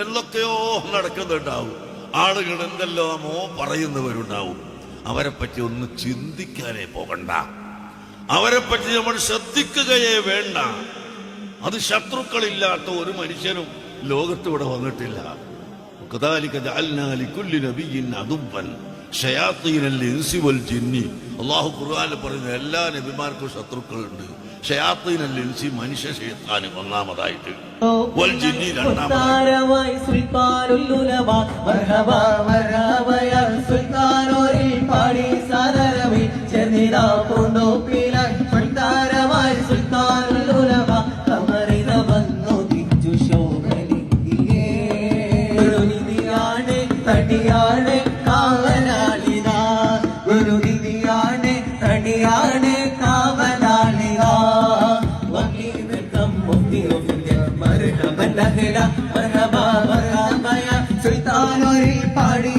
എന്തൊക്കെയോ നടക്കുന്നുണ്ടാവും. ആളുകൾ എന്തെല്ലാമോ പറയുന്നവരുണ്ടാവും. അവരെ പറ്റി ഒന്ന് ചിന്തിക്കാനേ പോകണ്ട. അവരെ പറ്റി നമ്മൾ ശ്രദ്ധിക്കുകയേ വേണ്ട. അത് ശത്രുക്കളില്ലാത്ത ഒരു മനുഷ്യനും ലോകത്തിവിടെ വന്നിട്ടില്ല. അള്ളാഹു ഖുർആനിൽ പറയുന്ന എല്ലാ നബിമാർക്കും ശത്രുക്കളുണ്ട്. ഷയാത്തീനൽ ഇൻസി മനുഷ്യ ശൈത്താൻ ഒന്നാമതായിട്ട്, വൽ ജിന്നി രണ്ടാമതായിട്ട്. തടിയാണ് കാവലാളിതാ, ഗുരുനിധിയാണ് തടിയാണ് കാവലാളിതാ. മർഹബൻ അഹ്ല മർഹബ മർഹബ യാ സുൽത്താനൊരു പാടി